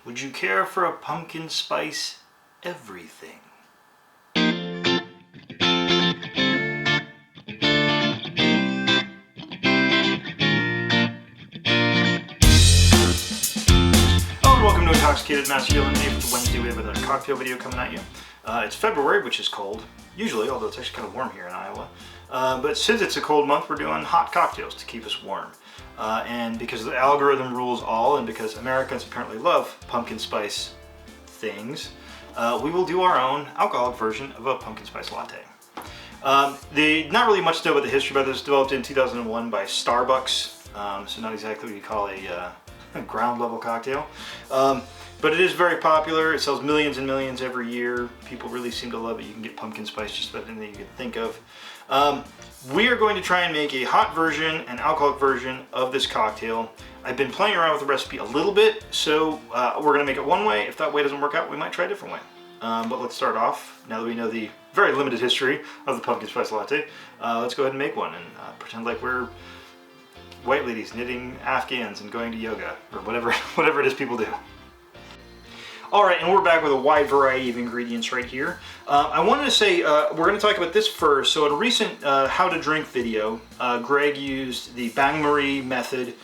Would you care for a pumpkin spice everything? Welcome to Intoxicated Masculinity for the Wednesday. We have another cocktail video coming at you. It's February, which is cold, usually, although it's actually kind of warm here in Iowa. But since it's a cold month, we're doing hot cocktails to keep us warm. And because the algorithm rules all, and because Americans apparently love pumpkin spice things, we will do our own alcoholic version of a pumpkin spice latte. Not really much to know about the history about this. Developed in 2001 by Starbucks, so not exactly what you call a ground level cocktail. But it is very popular. It sells millions and millions every year. People really seem to love it. You can get pumpkin spice just about anything you can think of. We are going to try and make a hot version, an alcoholic version of this cocktail. I've been playing around with the recipe a little bit, so we're going to make it one way. If that way doesn't work out, we might try a different way. But let's start off, now that we know the very limited history of the pumpkin spice latte, let's go ahead and make one and pretend like we're white ladies knitting Afghans and going to yoga, or whatever it is people do. Alright, and we're back with a wide variety of ingredients right here. I wanted to say, we're going to talk about this first. So in a recent how to drink video, Greg used the bain-marie method,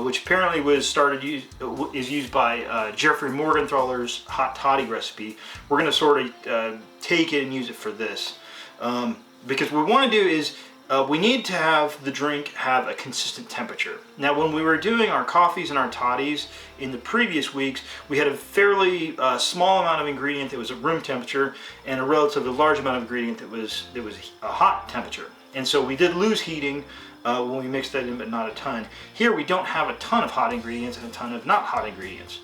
which apparently is used by Jeffrey Morgenthaler's hot toddy recipe. We're going to sort of take it and use it for this. Because what we want to do is, we need to have the drink have a consistent temperature. Now, when we were doing our coffees and our toddies in the previous weeks, we had a fairly small amount of ingredient that was at room temperature and a relatively large amount of ingredient that was a hot temperature. And so we did lose heating when we mixed that in, but not a ton. Here we don't have a ton of hot ingredients and a ton of not hot ingredients.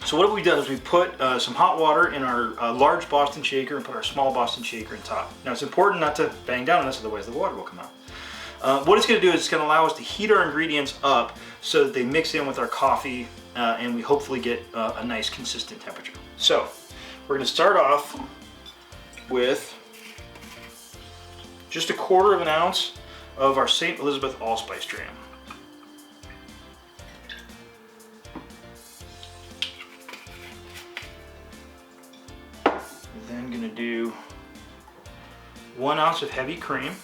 So what we've done is we've put some hot water in our large Boston shaker and put our small Boston shaker on top. Now it's important not to bang down on this, otherwise the water will come out. What it's going to do is it's going to allow us to heat our ingredients up so that they mix in with our coffee and we hopefully get a nice consistent temperature. So we're going to start off with just 1/4 ounce of our St. Elizabeth allspice dram. Then going to do 1 ounce of heavy cream.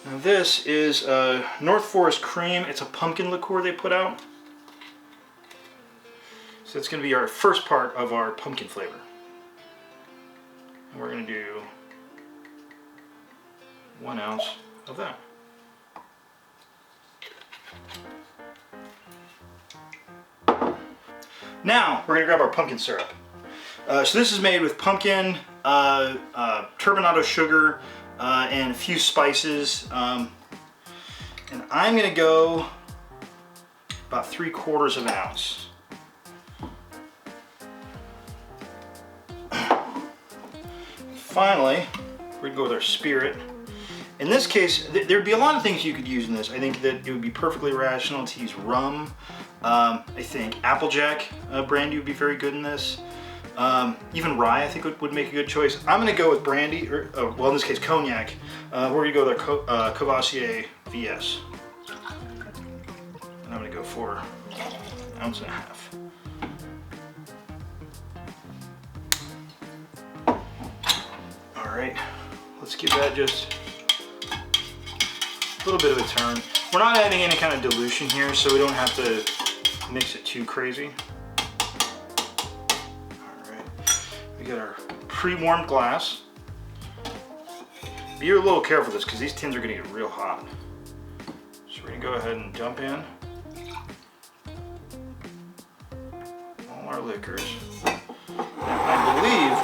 Now this is North Forest cream. It's a pumpkin liqueur they put out. So it's going to be our first part of our pumpkin flavor. And we're going to do 1 ounce of that. Now, we're going to grab our pumpkin syrup. So this is made with pumpkin, turbinado sugar, and a few spices. And I'm going to go about 3/4 ounce. Finally, we're going to go with our spirit. In this case, there'd be a lot of things you could use in this. I think that it would be perfectly rational to use rum. I think Applejack brandy would be very good in this. Even rye, I think, would make a good choice. I'm going to go with brandy, or well, in this case, cognac. We're going to go with our Courvoisier VS. And I'm going to go for 1.5 ounces. All right, let's give that just a little bit of a turn. We're not adding any kind of dilution here, so we don't have to mix it too crazy. All right, we got our pre-warmed glass. Be a little careful with this because these tins are going to get real hot. So we're going to go ahead and dump in all our liquors. And I believe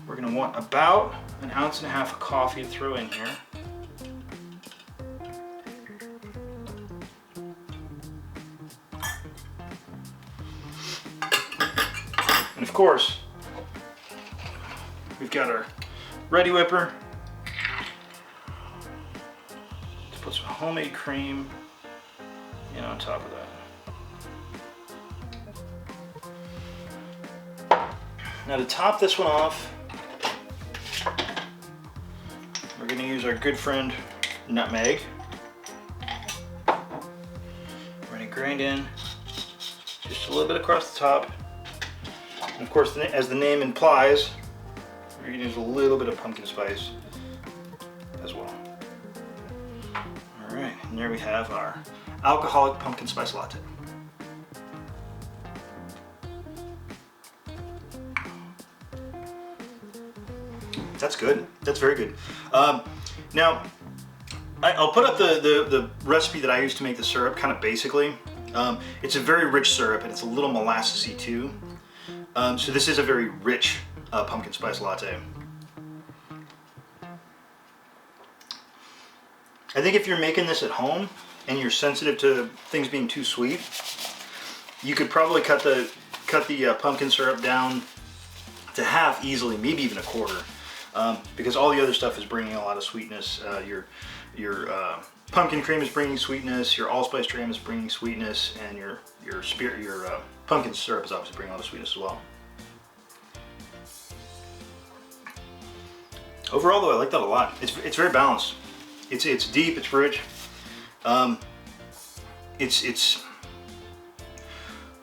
we're going to want about 1.5 ounces of coffee to throw in here. And of course, we've got our Ready Whipper. Let's put some homemade cream in on top of that. Now to top this one off, we're going to use our good friend nutmeg. We're going to grind in just a little bit across the top. And of course, as the name implies, we're going to use a little bit of pumpkin spice as well. All right, and there we have our alcoholic pumpkin spice latte. That's good. That's very good. Now, I'll put up the recipe that I used to make the syrup, kind of basically. It's a very rich syrup, and it's a little molassesy too. So this is a very rich pumpkin spice latte. I think if you're making this at home and you're sensitive to things being too sweet, you could probably cut the pumpkin syrup down to half easily, maybe even a quarter. Because all the other stuff is bringing a lot of sweetness. Your pumpkin cream is bringing sweetness. Your allspice dram is bringing sweetness, and your pumpkin syrup is obviously bringing a lot of sweetness as well. Overall, though, I like that a lot. It's very balanced. It's deep. It's rich. It's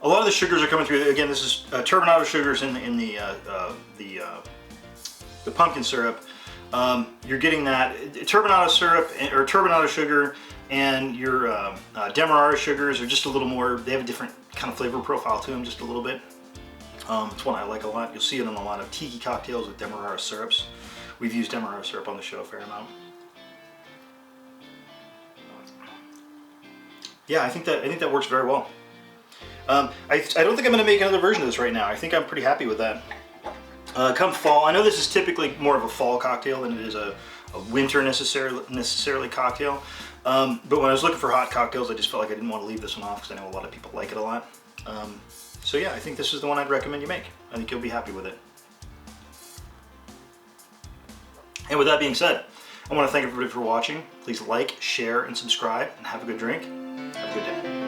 a lot of the sugars are coming through. Again, this is turbinado sugars in the pumpkin syrup. You're getting that turbinado syrup or turbinado sugar, and your demerara sugars are just a little more. They have a different kind of flavor profile to them, just a little bit. It's one I like a lot. You'll see it in a lot of tiki cocktails with demerara syrups. We've used demerara syrup on the show a fair amount. Yeah, I think that works very well. I don't think I'm going to make another version of this right now. I think I'm pretty happy with that. Come fall, I know this is typically more of a fall cocktail than it is a winter necessarily cocktail. But when I was looking for hot cocktails, I just felt like I didn't want to leave this one off because I know a lot of people like it a lot. So yeah, I think this is the one I'd recommend you make. I think you'll be happy with it. And with that being said, I want to thank everybody for watching. Please like, share, and subscribe, and have a good drink. Have a good day.